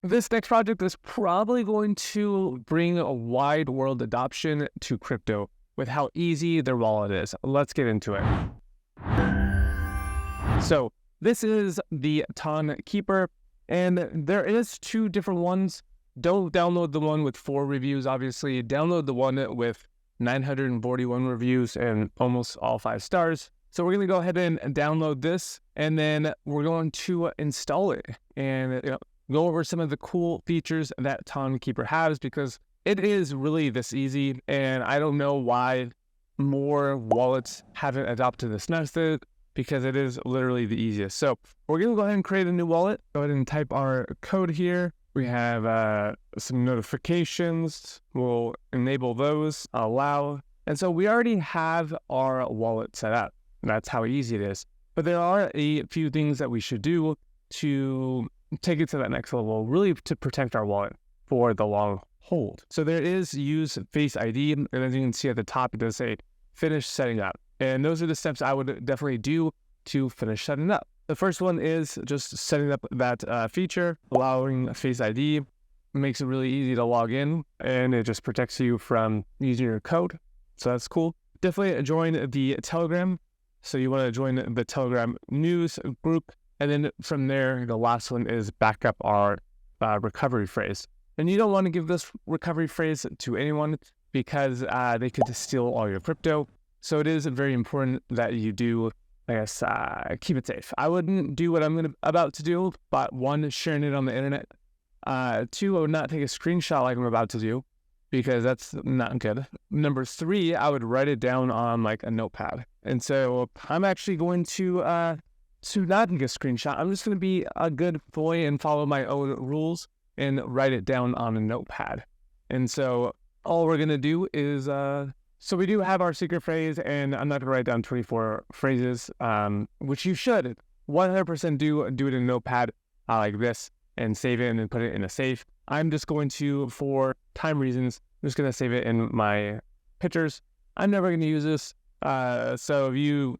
This next project is probably going to bring a wide world adoption to crypto with how easy their wallet is. Let's get into it. So this is the Tonkeeper, and there is two different ones. Don't download the one with 4 reviews, obviously. Download the one with 941 reviews and almost all 5 stars. So we're going to go ahead and download this, and then we're going to install it and go over some of the cool features that Tonkeeper has, because it is really this easy, and I don't know why more wallets haven't adopted this method, because it is literally the easiest. So we're going to go ahead and create a new wallet. Go ahead and type our code here. We have some notifications. We'll enable those, allow. And so we already have our wallet set up. That's how easy it is. But there are a few things that we should do to take it to that next level, really to protect our wallet for the long hold. So there is use Face ID, and as you can see at the top, it does say finish setting up. And those are the steps I would definitely do to finish setting up. The first one is just setting up that feature, allowing Face ID. It makes it really easy to log in, and it just protects you from using your code. So that's cool. Definitely join the Telegram. So you want to join the Telegram news group. And then from there, the last one is back up our recovery phrase. And you don't want to give this recovery phrase to anyone, because they could steal all your crypto. So it is very important that you do, I guess, keep it safe. I wouldn't do what I'm about to do, but 1, sharing it on the internet. 2, I would not take a screenshot like I'm about to do, because that's not good. Number 3, I would write it down on like a notepad. And so I'm actually going to not take a screenshot. I'm just going to be a good boy and follow my own rules and write it down on a notepad. And so all we're going to do is, so we do have our secret phrase, and I'm not going to write down 24 phrases, which you should 100% do it in a notepad like this, and save it and then put it in a safe. I'm just going to, for time reasons, I'm just going to save it in my pictures. I'm never going to use this. So if you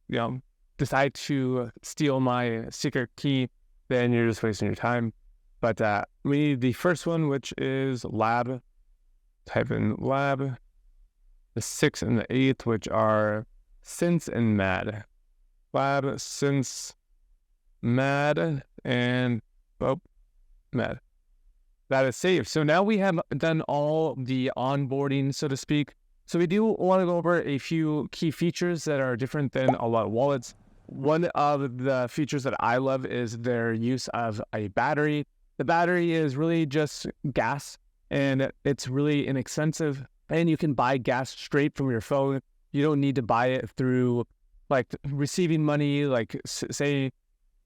decide to steal my secret key, then you're just wasting your time. But we need the first one, which is lab. Type in lab. The 6th and the 8th, which are since and mad. Lab, since, mad, and mad. That is saved. So now we have done all the onboarding, so to speak. So we do want to go over a few key features that are different than a lot of wallets. One of the features that I love is their use of a battery. The battery is really just gas, and it's really inexpensive. And you can buy gas straight from your phone. You don't need to buy it through like receiving money. Like say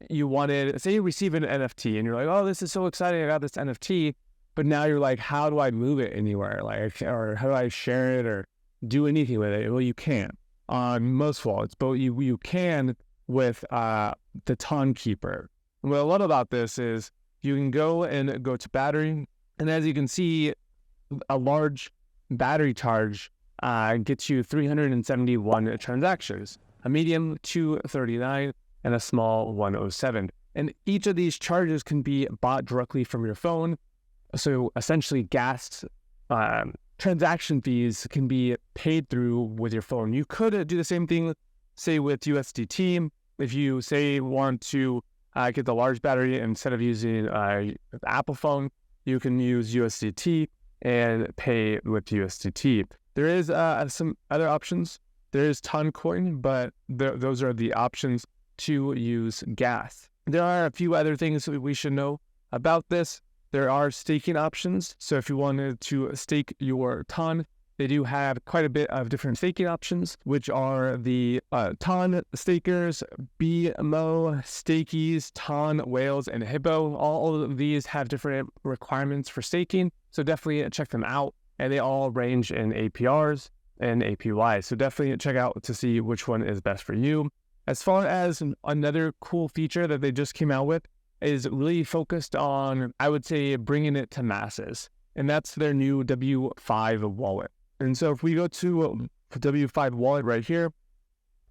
you receive an NFT and you're like, oh, this is so exciting, I got this NFT. But now you're like, how do I move it anywhere? Like, or how do I share it or do anything with it? Well, you can't on most wallets, but you can with the Tonkeeper. And what I love about this is you can go to battery, and as you can see, a large battery charge gets you 371 transactions, a medium 239, and a small 107. And each of these charges can be bought directly from your phone. So essentially gas transaction fees can be paid through with your phone. You could do the same thing, say with USDT. If you say want to get the large battery, instead of using the Apple phone, you can use USDT and pay with USDT. There is some other options. There is Toncoin, but those are the options to use gas. There are a few other things that we should know about this. There are staking options. So if you wanted to stake your Ton, they do have quite a bit of different staking options, which are the Ton stakers, BMO stakies, Ton whales, and Hippo. All of these have different requirements for staking. So definitely check them out. And they all range in APRs and APY. So definitely check out to see which one is best for you. As far as another cool feature that they just came out with is really focused on, I would say, bringing it to masses. And that's their new W5 wallet. And so if we go to W5 wallet right here,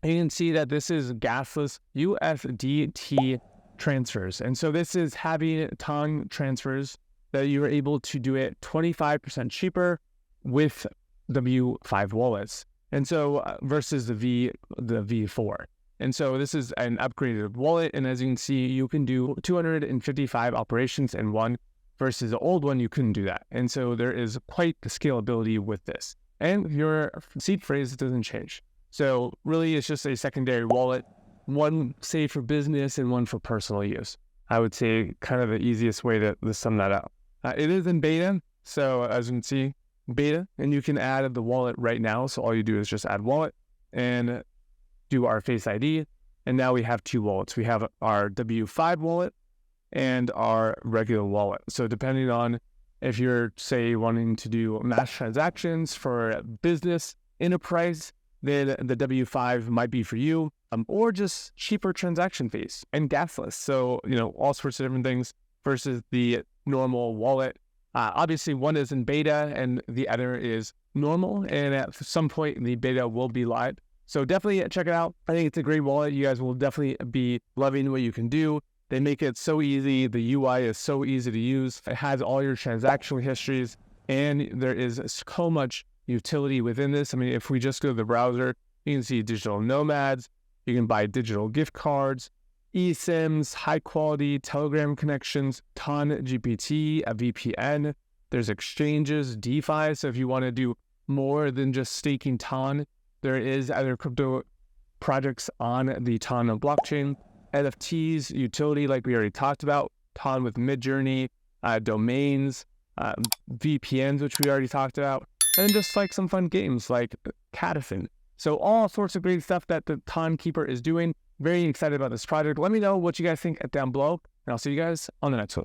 you can see that this is gasless USDT transfers. And so this is having Ton transfers that you're able to do it 25% cheaper with W5 wallets. And so versus the V4. And so this is an upgraded wallet. And as you can see, you can do 255 operations in one versus the old one, you couldn't do that. And so there is quite the scalability with this. And your seed phrase doesn't change. So really, it's just a secondary wallet, one saved for business and one for personal use. I would say kind of the easiest way to sum that up. It is in beta. So as you can see, beta, and you can add the wallet right now. So all you do is just add wallet and do our Face ID. And now we have two wallets. We have our W5 wallet and our regular wallet. So depending on if you're, say, wanting to do mass transactions for business, enterprise, then the W5 might be for you, or just cheaper transaction fees and gasless. So, all sorts of different things versus the normal wallet. Obviously, one is in beta and the other is normal. And at some point, the beta will be live. So definitely check it out. I think it's a great wallet. You guys will definitely be loving what you can do. They make it so easy. The UI is so easy to use. It has all your transactional histories, and there is so much utility within this. I mean, if we just go to the browser, you can see digital nomads. You can buy digital gift cards, eSIMs, high quality Telegram connections, Ton GPT, a VPN. There's exchanges, DeFi. So if you want to do more than just staking Ton, there is other crypto projects on the Ton blockchain. NFTs, utility like we already talked about, Ton with Midjourney, domains, VPNs, which we already talked about, and just like some fun games like Catafin. So all sorts of great stuff that the Tonkeeper is doing. Very excited about this project. Let me know what you guys think down below, and I'll see you guys on the next one.